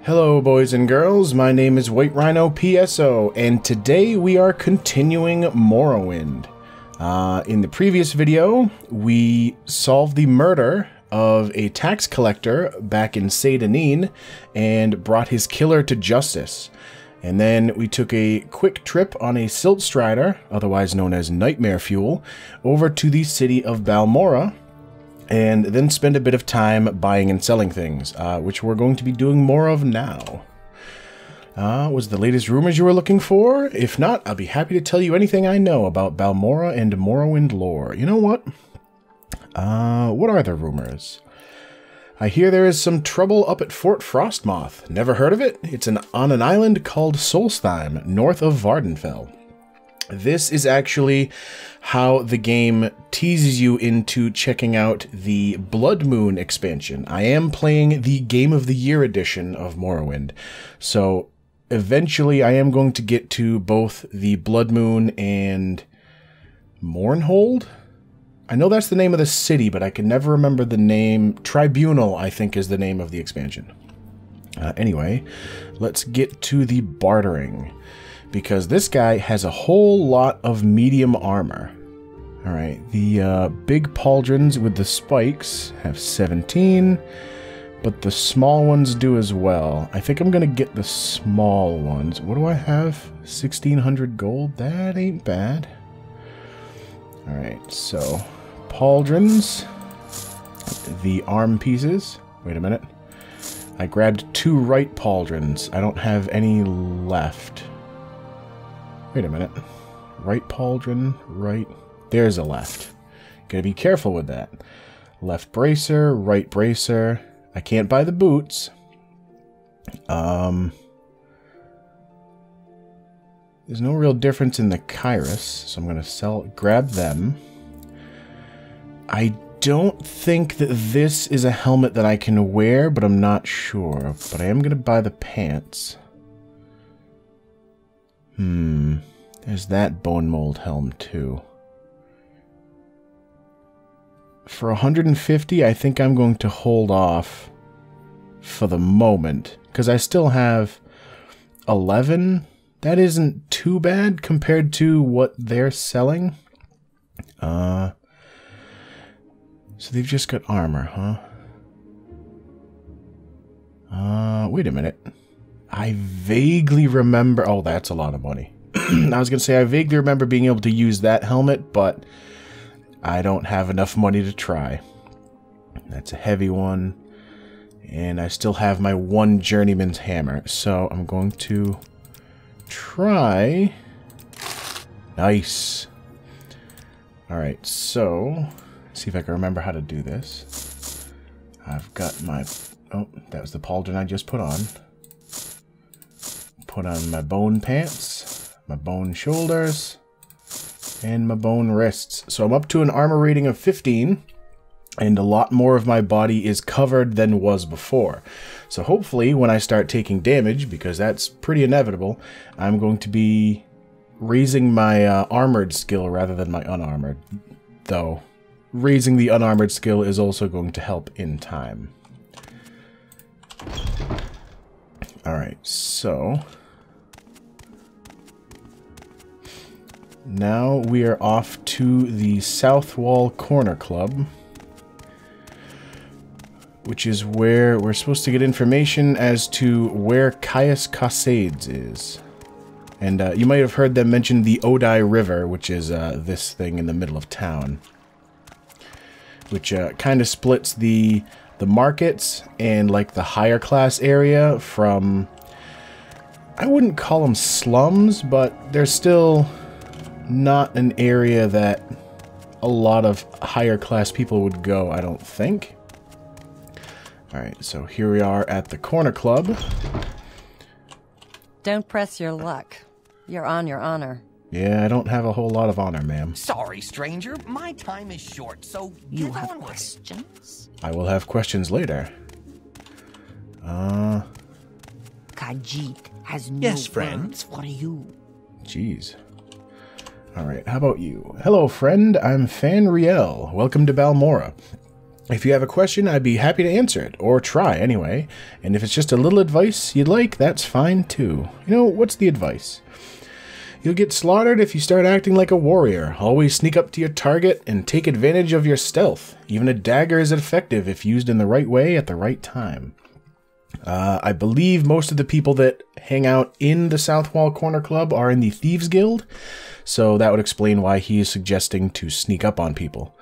Hello boys and girls, my name is White Rhino PSO, and today we are continuing Morrowind. In the previous video, we solved the murder of a tax collector back in Saint-Denis and brought his killer to justice. And then we took a quick trip on a silt strider, otherwise known as Nightmare Fuel, over to the city of Balmora, and then spend a bit of time buying and selling things, which we're going to be doing more of now. Was the latest rumors you were looking for? If not, I'll be happy to tell you anything I know about Balmora and Morrowind lore. You know what? What are the rumors? I hear there is some trouble up at Fort Frostmoth. Never heard of it? It's on an island called Solstheim, north of Vardenfell. This is actually how the game teases you into checking out the Blood Moon expansion. I am playing the Game of the Year edition of Morrowind, so eventually I am going to get to both the Blood Moon and Mournhold? I know that's the name of the city, but I can never remember the name. Tribunal, I think, is the name of the expansion. Anyway, let's get to the bartering, because this guy has a whole lot of medium armor. Alright, the big pauldrons with the spikes have 17, but the small ones do as well. I think I'm going to get the small ones. What do I have? 1,600 gold? That ain't bad. Alright, so pauldrons, the arm pieces. Wait a minute. I grabbed 2 right pauldrons. I don't have any left. Wait a minute. Right pauldron, right. There's a left. Gotta be careful with that. Left bracer, right bracer. I can't buy the boots. There's no real difference in the Kairos, so I'm gonna grab them. I don't think that this is a helmet that I can wear, but I'm not sure. But I am gonna buy the pants. There's that bone mold helm too. For 150, I think I'm going to hold off for the moment, because I still have 11. That isn't too bad compared to what they're selling. So they've just got armor, huh? Wait a minute. I vaguely remember... Oh, that's a lot of money. I was going to say, I vaguely remember being able to use that helmet, but I don't have enough money to try. That's a heavy one. And I still have my 1 journeyman's hammer. So I'm going to try... Nice. Alright, so... see if I can remember how to do this. I've got my... Oh, that was the pauldron I just put on. Put on my bone pants, my bone shoulders, and my bone wrists. So I'm up to an armor rating of 15, and a lot more of my body is covered than was before. So hopefully when I start taking damage, because that's pretty inevitable, I'm going to be raising my armored skill rather than my unarmored. Though, raising the unarmored skill is also going to help in time. Alright, so... now we are off to the South Wall Corner Club, which is where we're supposed to get information as to where Caius Cassades is. And you might have heard them mention the Odai River, which is this thing in the middle of town, which kind of splits the markets and like the higher class area from, I wouldn't call them slums, but they're still not an area that a lot of higher class people would go, I don't think. Alright, so here we are at the Corner Club. Don't press your luck. You're on your honor. Yeah, I don't have a whole lot of honor, ma'am. Sorry, stranger. My time is short, so you have questions? I will have questions later. Khajiit has no yes, friend. words for you. Jeez. Alright, how about you? Hello, friend. I'm Fanriel. Welcome to Balmora. If you have a question, I'd be happy to answer it, or try anyway. And if it's just a little advice you'd like, that's fine too. You know, what's the advice? You'll get slaughtered if you start acting like a warrior. Always sneak up to your target and take advantage of your stealth. Even a dagger is effective if used in the right way at the right time. I believe most of the people that hang out in the South Wall Corner Club are in the Thieves Guild, so that would explain why he is suggesting to sneak up on people.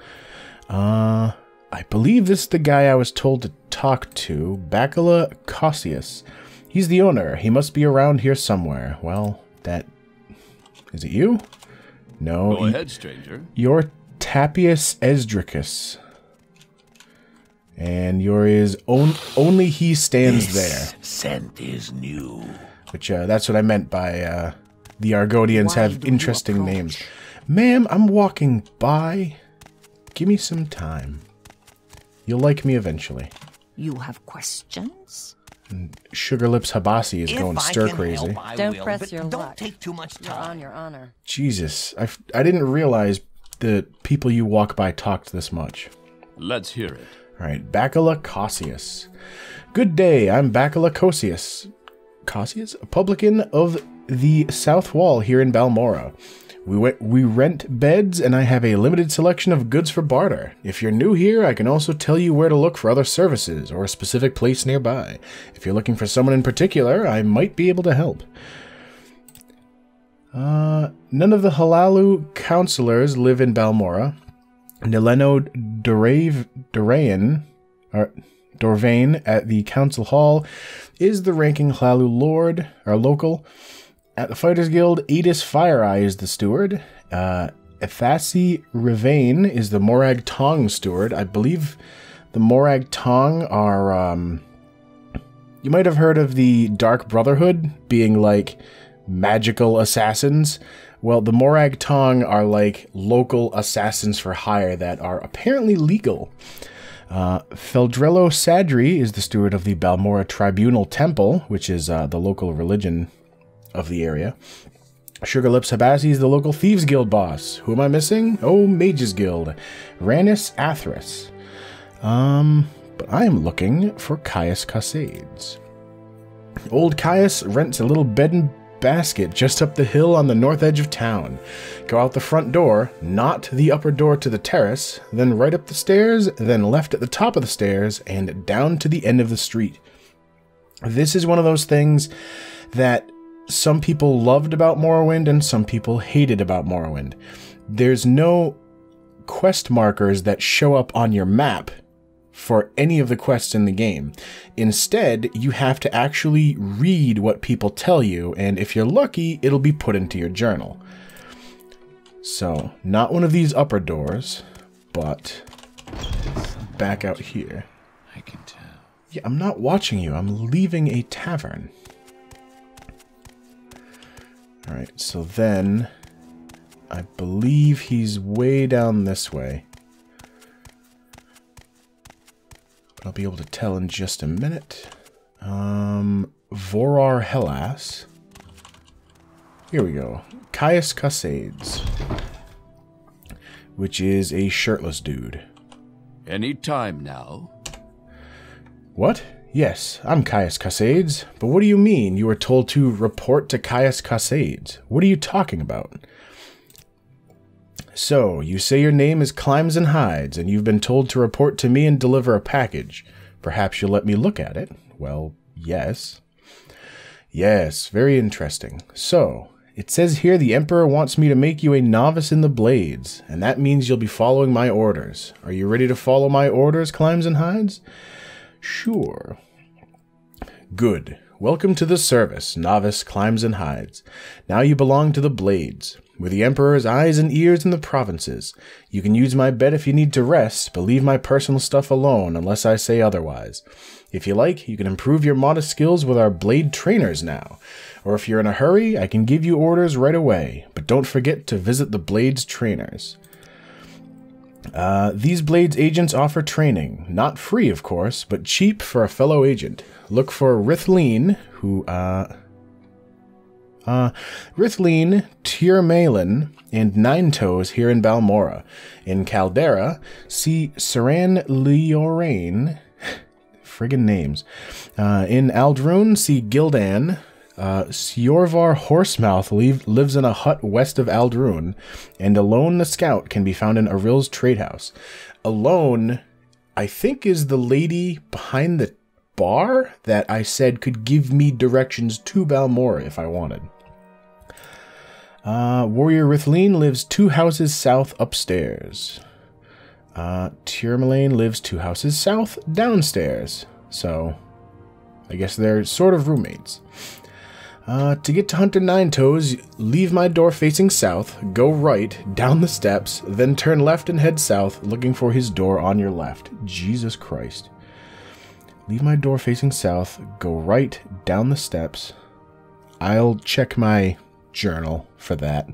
I believe this is the guy I was told to talk to, Bacula Cassius. He's the owner. He must be around here somewhere. Well, that... Is it you? No. Go ahead, stranger. You're Tapius Esdricus. And yours is only he stands there. Scent is new. Which, that's what I meant by, the Argonians Why have do you interesting approach? names. Ma'am, I'm walking by. Give me some time. You'll like me eventually. You have questions? Sugar Lips Habasi is going stir crazy. Help, I Don't will, press but your don't luck. take too much You're on time. your honor. Jesus, I didn't realize the people you walk by talked this much. Let's hear it. Alright, Bacula Cassius. Good day, I'm Bacula Cassius. Cassius? A publican of the South Wall here in Balmora. We rent beds, and I have a limited selection of goods for barter. If you're new here, I can also tell you where to look for other services, or a specific place nearby. If you're looking for someone in particular, I might be able to help. None of the Halalu counselors live in Balmora. Nileno Dorvain at the council hall is the ranking Hlalu lord, or local. At the Fighters Guild, Adis Fireeye is the steward. Ethasi Rivain is the Morag Tong steward. I believe the Morag Tong are, you might have heard of the Dark Brotherhood being like magical assassins. Well, the Morag Tong are like local assassins for hire that are apparently legal. Feldrello Sadri is the steward of the Balmora Tribunal Temple, which is the local religion of the area. Sugar Lips Habasi is the local Thieves Guild boss. Who am I missing? Oh, Mages Guild. Ranis Athras. But I am looking for Caius Cassades. Old Caius rents a little bed and basket just up the hill on the north edge of town. Go out the front door, not the upper door to the terrace, then right up the stairs, then left at the top of the stairs, and down to the end of the street. This is one of those things that some people loved about Morrowind and some people hated about Morrowind. There's no quest markers that show up on your map for any of the quests in the game. Instead, you have to actually read what people tell you, and if you're lucky, it'll be put into your journal. So, not one of these upper doors, but back out here. I can tell. Yeah, I'm not watching you. I'm leaving a tavern. Alright, so then I believe he's way down this way. But I'll be able to tell in just a minute. Vorar Hellas. Here we go. Caius Cassades. Which is a shirtless dude. Any time now. What? Yes, I'm Caius Cassades. But what do you mean you were told to report to Caius Cassades? What are you talking about? So, you say your name is Climbs and Hides, and you've been told to report to me and deliver a package. Perhaps you'll let me look at it. Well, yes. Yes, very interesting. So, it says here the Emperor wants me to make you a novice in the Blades, and that means you'll be following my orders. Are you ready to follow my orders, Climbs and Hides? Sure. Good. Welcome to the service, Novice Climbs and Hides. Now you belong to the Blades. We're the Emperor's eyes and ears in the provinces. You can use my bed if you need to rest, but leave my personal stuff alone unless I say otherwise. If you like, you can improve your modest skills with our blade trainers now. Or if you're in a hurry, I can give you orders right away, but don't forget to visit the Blades trainers. These Blades agents offer training. Not free, of course, but cheap for a fellow agent. Look for Rithleen, who, Rithleen, Tyrmalin, and Ninetoes here in Balmora. In Caldera, see Saran Leorain. Friggin' names. In Aldrune, see Gildan. Syorvar Horsemouth lives in a hut west of Aldrune. And Alone the Scout can be found in Aril's Trade House. Alone, I think, is the lady behind the bar that I said could give me directions to Balmora if I wanted. Warrior Rithleen lives 2 houses south upstairs. Tyrmalin lives 2 houses south downstairs. So, I guess they're sort of roommates. To get to Hunter Ninetoes, leave my door facing south, go right, down the steps, then turn left and head south, looking for his door on your left. Jesus Christ. Leave my door facing south, go right, down the steps. I'll check my journal for that.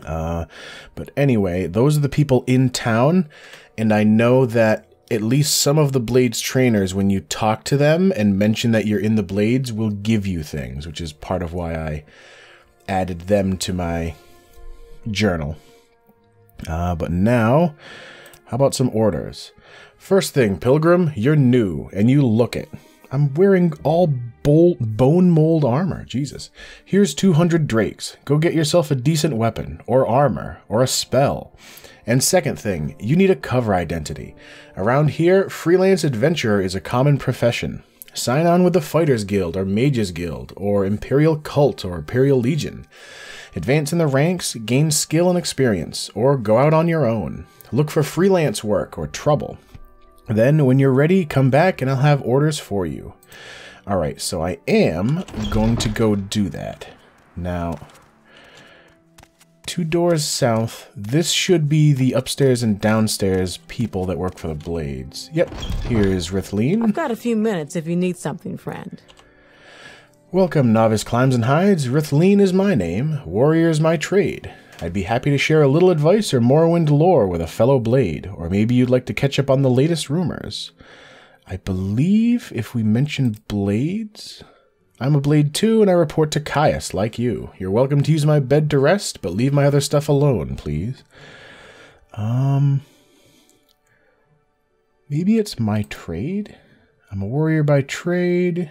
But anyway, those are the people in town, and I know that at least some of the Blades trainers, when you talk to them and mention that you're in the Blades, will give you things, which is part of why I added them to my journal. But now, how about some orders? First thing, Pilgrim, you're new, and you look it. I'm wearing all bone mold armor, Jesus. Here's 200 drakes. Go get yourself a decent weapon, or armor, or a spell. And second thing, you need a cover identity. Around here, freelance adventurer is a common profession. Sign on with the Fighters Guild, or Mages Guild, or Imperial Cult, or Imperial Legion. Advance in the ranks, gain skill and experience, or go out on your own. Look for freelance work or trouble. Then, when you're ready, come back and I'll have orders for you. Alright, so I am going to go do that. Now, 2 doors south. This should be the upstairs and downstairs people that work for the Blades. Yep, here's Rithleen. I've got a few minutes if you need something, friend. Welcome, Novice Climbs and Hides. Rithleen is my name. Warrior is my trade. I'd be happy to share a little advice or Morrowind lore with a fellow Blade, or maybe you'd like to catch up on the latest rumors. I believe if we mention Blades, I'm a Blade too, and I report to Caius, like you. You're welcome to use my bed to rest, but leave my other stuff alone, please. Maybe it's my trade? I'm a warrior by trade.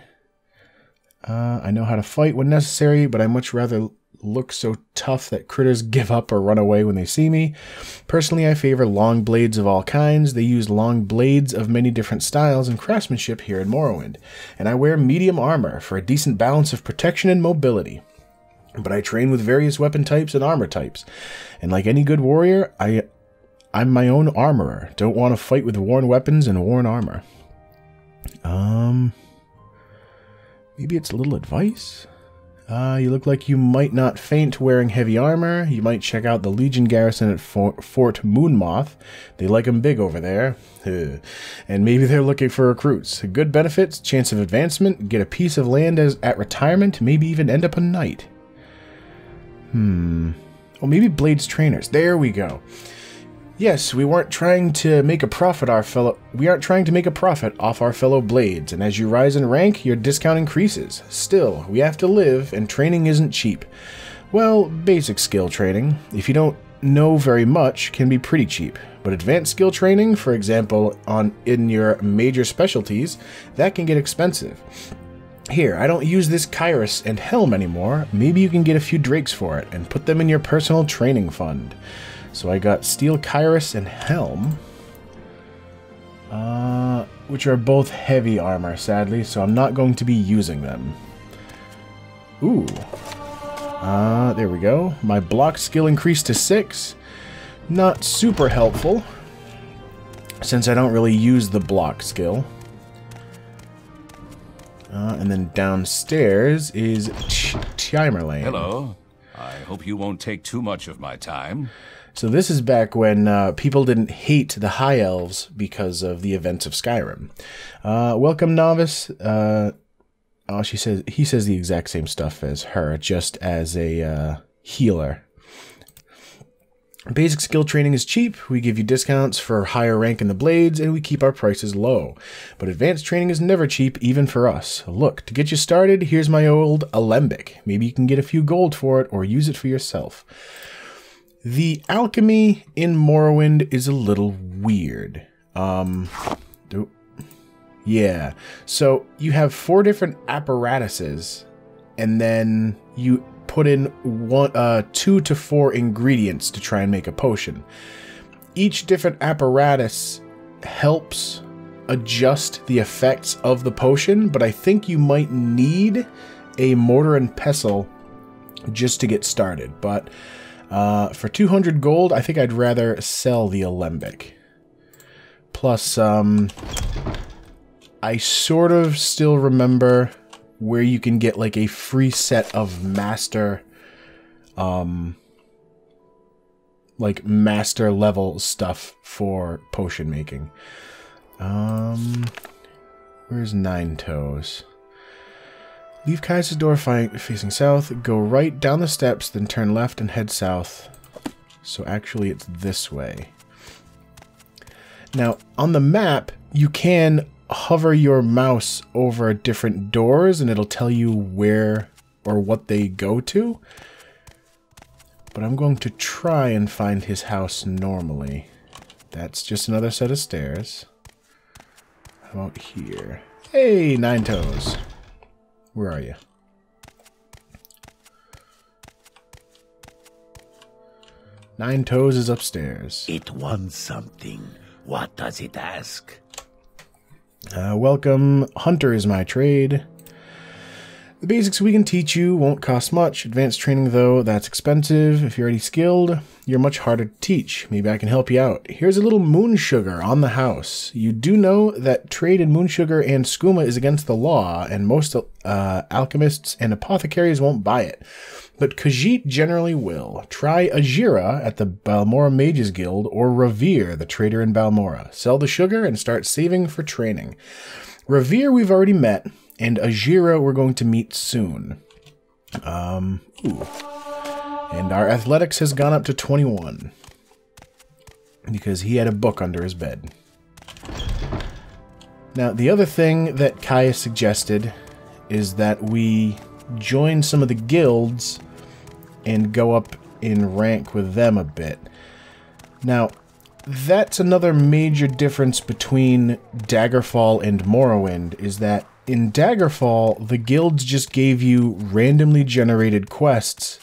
I know how to fight when necessary, but I much rather look so tough that critters give up or run away when they see me. Personally, I favor long blades of all kinds. They use long blades of many different styles and craftsmanship here in Morrowind. And I wear medium armor for a decent balance of protection and mobility. But I train with various weapon types and armor types. And like any good warrior, I'm my own armorer. Don't want to fight with worn weapons and worn armor. Maybe it's a little advice? You look like you might not faint wearing heavy armor. You might check out the Legion garrison at Fort Moonmoth. They like 'em big over there. And maybe they're looking for recruits. Good benefits, chance of advancement, get a piece of land at retirement, maybe even end up a knight. Oh, maybe Blades trainers. There we go. Yes, we aren't trying to make a profit off our fellow Blades, and as you rise in rank, your discount increases. Still, we have to live, and training isn't cheap. Well, basic skill training, if you don't know very much, can be pretty cheap. But advanced skill training, for example, in your major specialties, that can get expensive. Here, I don't use this Kyrus and Helm anymore. Maybe you can get a few drakes for it, and put them in your personal training fund. So I got Steel Kyrus and Helm, which are both heavy armor, sadly, so I'm not going to be using them. Ooh. There we go. My block skill increased to 6. Not super helpful, since I don't really use the block skill. And then downstairs is Tyrmalin. Hello. I hope you won't take too much of my time. So this is back when people didn't hate the High Elves because of the events of Skyrim. Welcome, Novice. He says the exact same stuff as her, just as a healer. Basic skill training is cheap, we give you discounts for higher rank in the blades, and we keep our prices low. But advanced training is never cheap, even for us. Look, to get you started, here's my old alembic. Maybe you can get a few gold for it, or use it for yourself. The alchemy in Morrowind is a little weird. Yeah, so you have 4 different apparatuses, and then you put in 2 to 4 ingredients to try and make a potion. Each different apparatus helps adjust the effects of the potion, but I think you might need a mortar and pestle just to get started. But for 200 gold, I think I'd rather sell the alembic. Plus, I sort of still remember where you can get like a free set of master, like master level stuff for potion making. Where's Nine Toes? Leave Kaiser's door facing south, go right down the steps, then turn left and head south. So actually it's this way. Now, on the map, you can hover your mouse over different doors and it'll tell you where or what they go to. But I'm going to try and find his house normally. That's just another set of stairs. How about here? Hey, Nine Toes. Where are you? Nine Toes is upstairs. It wants something. What does it ask? Welcome. Hunter is my trade. The basics we can teach you won't cost much. Advanced training, though, that's expensive. If you're already skilled, you're much harder to teach. Maybe I can help you out. Here's a little moon sugar on the house. You do know that trade in moon sugar and skooma is against the law, and most alchemists and apothecaries won't buy it. But Khajiit generally will. Try Ajira at the Balmora Mages Guild, or Revere, the trader in Balmora. Sell the sugar and start saving for training. Revere we've already met, and Ajira we're going to meet soon. And our athletics has gone up to 21. Because he had a book under his bed. Now, the other thing that Kaya suggested is that we join some of the guilds and go up in rank with them a bit. Now, that's another major difference between Daggerfall and Morrowind, is that in Daggerfall, the guilds just gave you randomly generated quests,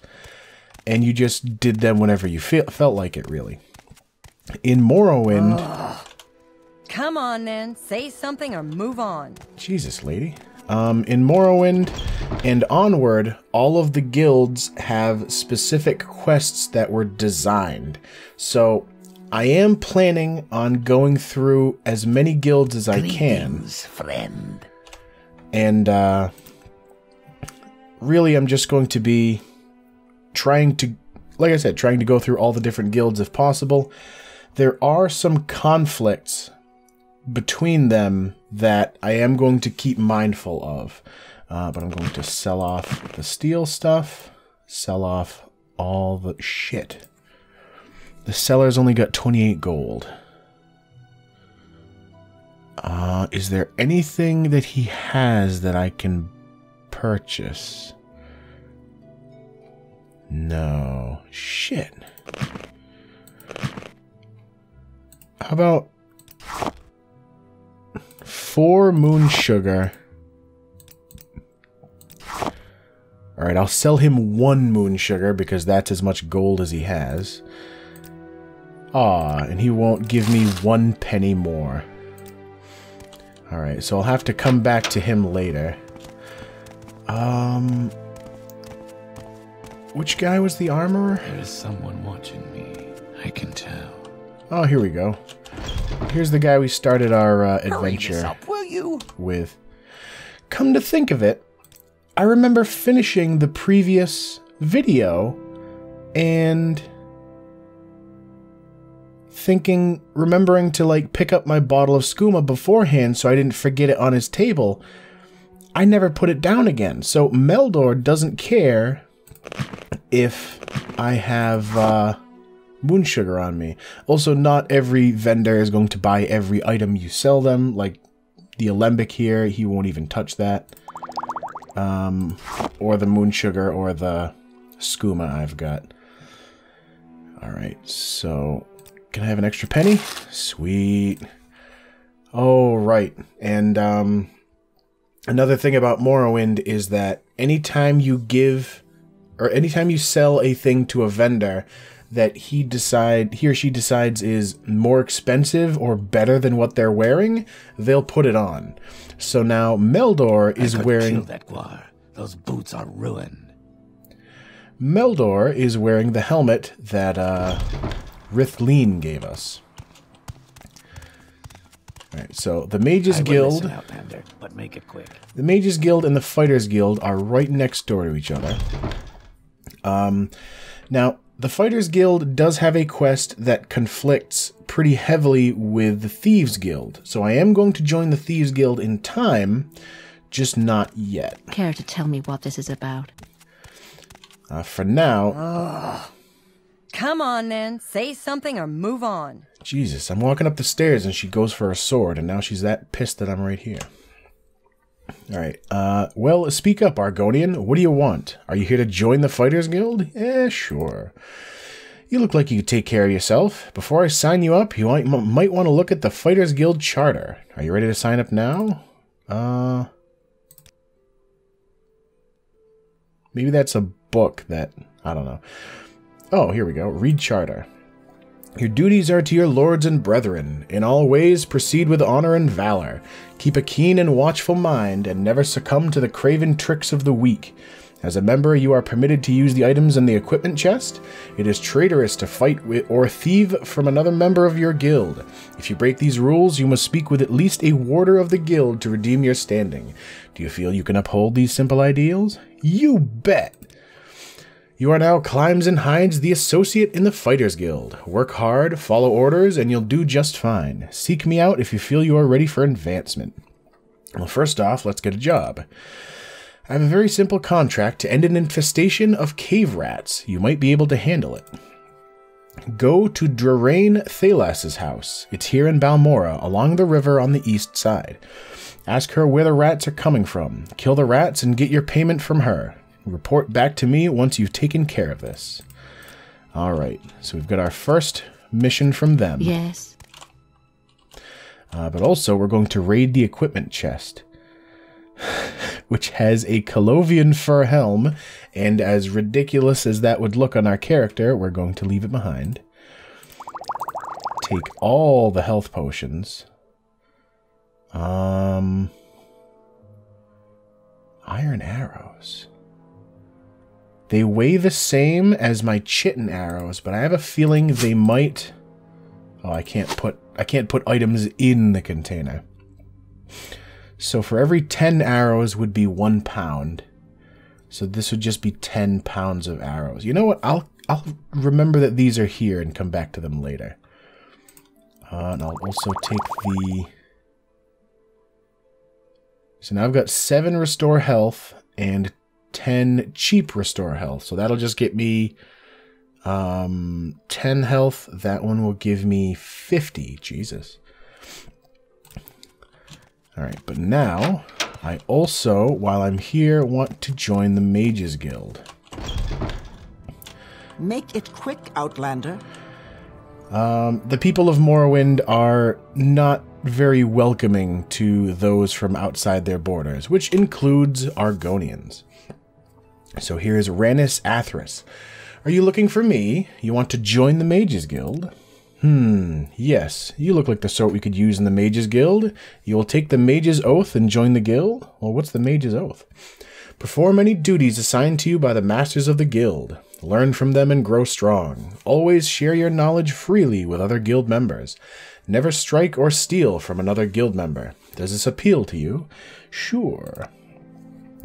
and you just did them whenever you felt like it, really. In Morrowind... Come on, then. Say something or move on. Jesus, lady. In Morrowind and onward, all of the guilds have specific quests that were designed. So I am planning on going through as many guilds as I can. Friend. And really I'm just going to be trying to, like I said, trying to go through all the different guilds if possible. There are some conflicts between them that I am going to keep mindful of. But I'm going to sell off the steel stuff, sell off all the shit. The seller's only got 28 gold. Is there anything that he has that I can purchase? No. Shit. How about 4 moon sugar. Alright, I'll sell him 1 moon sugar because that's as much gold as he has. And he won't give me 1 penny more. Alright, so I'll have to come back to him later. Which guy was the armorer? There is someone watching me. I can tell. Oh, here we go. Here's the guy we started our adventure Hurry this up, will you? with. Come to think of it, I remember finishing the previous video and remembering to like pick up my bottle of skooma beforehand so I didn't forget it on his table. I never put it down again. So Meldor doesn't care if I have moon sugar on me. Also, not every vendor is going to buy every item you sell them. Like the alembic here, he won't even touch that. Or the moon sugar or the skooma I've got. Alright, so can I have an extra penny? Sweet. Oh, right. And another thing about Morrowind is that anytime you give, or anytime you sell a thing to a vendor that he or she decides is more expensive or better than what they're wearing, they'll put it on. So now Meldor is wearing... Kill that Gwar. Those boots are ruined. Meldor is wearing the helmet that Rithleen gave us. Alright, so the Mages Guild... Outlander, but make it quick. The Mages Guild and the Fighters Guild are right next door to each other. Now, the Fighters Guild does have a quest that conflicts pretty heavily with the Thieves Guild, so I am going to join the Thieves Guild in time, just not yet. Care to tell me what this is about? For now... Ugh. Come on, then. Say something or move on. Jesus, I'm walking up the stairs and she goes for a sword, and now she's that pissed that I'm right here. Alright, well, speak up, Argonian. What do you want? Are you here to join the Fighters Guild? Eh, sure. You look like you could take care of yourself. Before I sign you up, you might want to look at the Fighters Guild Charter. Are you ready to sign up now? Maybe that's a book that... I don't know. Oh, here we go. Read Charter. Your duties are to your lords and brethren. In all ways, proceed with honor and valor. Keep a keen and watchful mind, and never succumb to the craven tricks of the weak. As a member, you are permitted to use the items in the equipment chest. It is traitorous to fight with or thieve from another member of your guild. If you break these rules, you must speak with at least a warder of the guild to redeem your standing. Do you feel you can uphold these simple ideals? You bet! You are now Climbs and Hides, the associate in the Fighters Guild. Work hard, follow orders, and you'll do just fine. Seek me out if you feel you are ready for advancement. Well, first off, let's get a job. I have a very simple contract to end an infestation of cave rats. You might be able to handle it. Go to Drarain Thalas's house. It's here in Balmora, along the river on the east side. Ask her where the rats are coming from. Kill the rats and get your payment from her. Report back to me once you've taken care of this. Alright, so we've got our first mission from them. Yes. But also, we're going to raid the equipment chest, which has a Colovian fur helm, and as ridiculous as that would look on our character, we're going to leave it behind. Take all the health potions. Iron arrows. They weigh the same as my chitin arrows, but I have a feeling they might... Oh, I can't put items in the container. So for every 10 arrows would be 1 pound. So this would just be 10 pounds of arrows. You know what? I'll remember that these are here and come back to them later. And I'll also take the... So now I've got 7 restore health and 10 cheap restore health. So that'll just get me 10 health. That one will give me 50. Jesus. Alright, but now I also, while I'm here, want to join the Mages Guild. Make it quick, Outlander. The people of Morrowind are not very welcoming to those from outside their borders, which includes Argonians. So here's Rannis Athras. Are you looking for me? You want to join the Mages Guild? Yes. You look like the sort we could use in the Mages Guild. You will take the Mage's Oath and join the guild? Well, what's the Mage's Oath? Perform any duties assigned to you by the Masters of the Guild. Learn from them and grow strong. Always share your knowledge freely with other guild members. Never strike or steal from another guild member. Does this appeal to you? Sure.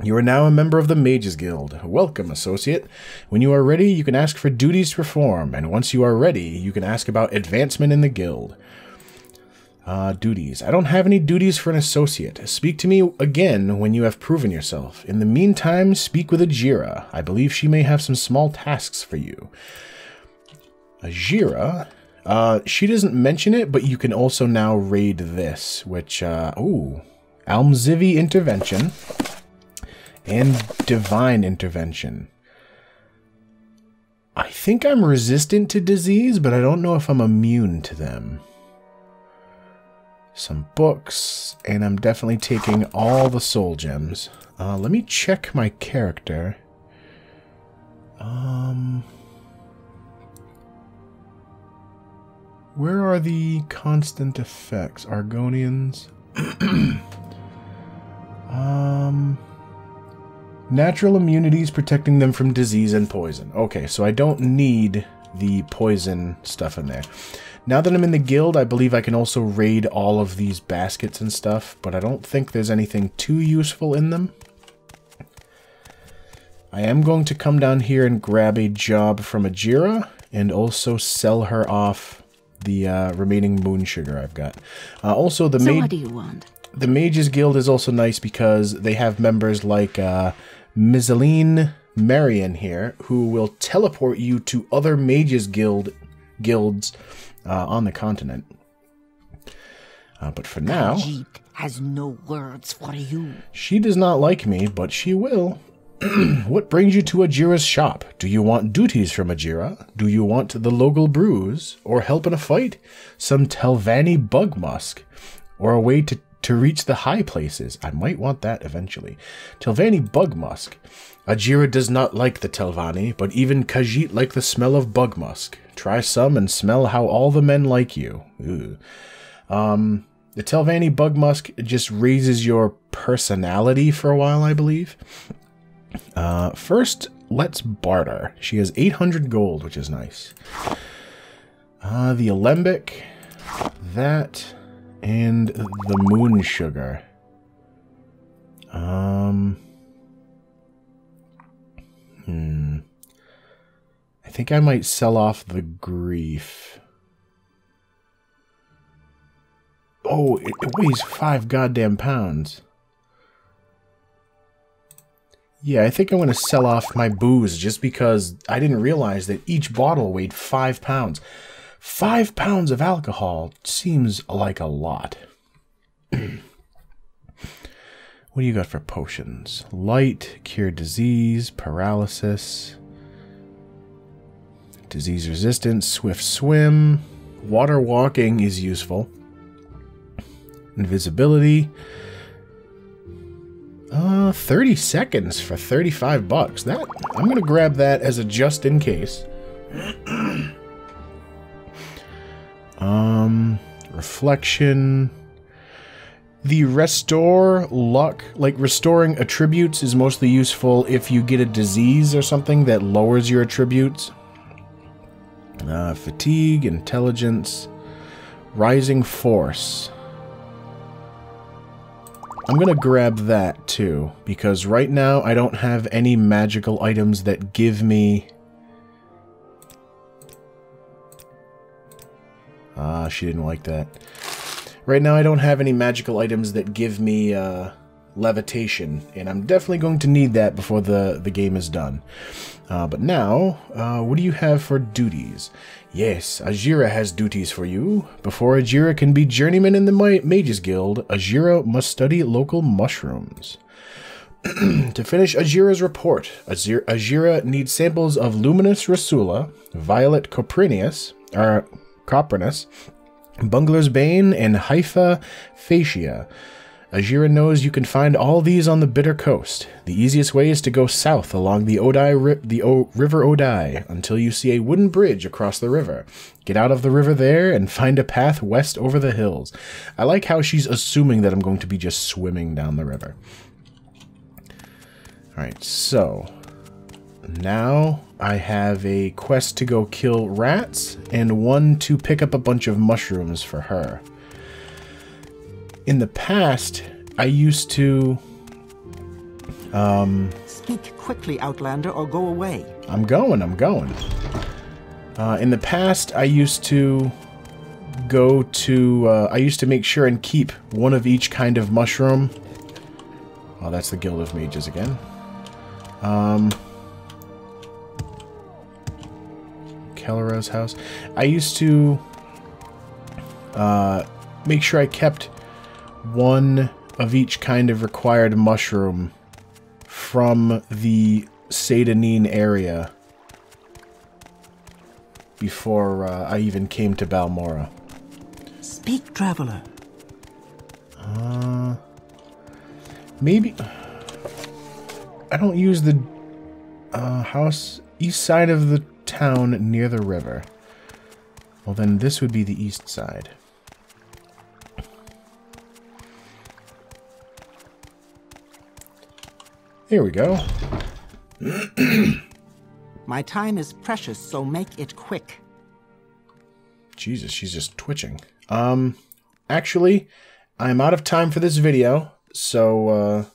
You are now a member of the Mages Guild. Welcome, associate. When you are ready, you can ask for duties to perform, and once you are ready, you can ask about advancement in the guild. Duties. I don't have any duties for an associate. Speak to me again when you have proven yourself. In the meantime, speak with Ajira. I believe she may have some small tasks for you. Ajira. She doesn't mention it, but you can also now raid this, which, ooh. Almzivi Intervention. And Divine Intervention. I think I'm resistant to disease, but I don't know if I'm immune to them. Some books, and I'm definitely taking all the soul gems. Let me check my character. Where are the constant effects? Argonians? Natural immunities protecting them from disease and poison. Okay, so I don't need the poison stuff in there. Now that I'm in the guild, I believe I can also raid all of these baskets and stuff, but I don't think there's anything too useful in them. I am going to come down here and grab a job from Ajira, and also sell her off the remaining moon sugar I've got. Also, the So what do you want? The Mages Guild is also nice because they have members like Mizeline Marion here, who will teleport you to other Mages guilds on the continent. But for now, Khajiit has no words for you. she does not like me, but she will. What brings you to Ajira's shop? Do you want duties from Ajira? Do you want the local brews? Or help in a fight? Some Telvanni bug musk? Or a way to reach the high places? I might want that eventually. Telvanni bug musk. Ajira does not like the Telvanni, but even Khajiit like the smell of bug musk. Try some and smell how all the men like you. Ew. The Telvanni bug musk just raises your personality for a while, I believe. First, let's barter. She has 800 gold, which is nice. The alembic, that, and the moon sugar. I think I might sell off the grief. Oh, it weighs 5 goddamn pounds. Yeah, I think I'm going to sell off my booze just because I didn't realize that each bottle weighed 5 pounds. 5 pounds of alcohol seems like a lot. What do you got for potions? Light, cure disease, paralysis, disease resistance, swift swim, water walking is useful, invisibility. 30 seconds for 35 bucks. That I'm gonna grab that as a just in case. Reflection. The restore luck, like restoring attributes, is mostly useful if you get a disease or something that lowers your attributes. Fatigue, intelligence, rising force. I'm gonna grab that too, because right now I don't have any magical items that give me... she didn't like that. Right now I don't have any magical items that give me levitation, and I'm definitely going to need that before the game is done. But now, what do you have for duties? Yes, Ajira has duties for you. Before Ajira can be journeyman in the Mages Guild, Ajira must study local mushrooms. To finish Ajira's report, Ajira needs samples of Luminous Rasula, Violet Coprinus, Bungler's Bane, and Haifa Fascia. Ajira knows you can find all these on the Bitter Coast. The easiest way is to go south along the River Odai until you see a wooden bridge across the river. Get out of the river there and find a path west over the hills. I like how she's assuming that I'm going to be just swimming down the river. Alright, so now I have a quest to go kill rats and one to pick up a bunch of mushrooms for her. In the past, I used to... Speak quickly, Outlander, or go away. I'm going. In the past, I used to go to... I used to make sure and keep one of each kind of mushroom. Oh, that's the Guild of Mages again. Kellero's house. I used to make sure I kept one of each kind of required mushroom from the Satanine area before I even came to Balmora. Speak, traveler. Maybe... I don't use the house east side of the town near the river. Well, then this would be the east side. Here we go. My time is precious, so make it quick. Jesus, she's just twitching. Actually, I'm out of time for this video, so,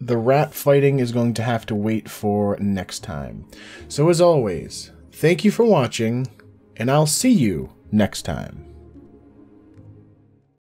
the rat fighting is going to have to wait for next time. So as always, thank you for watching, and I'll see you next time.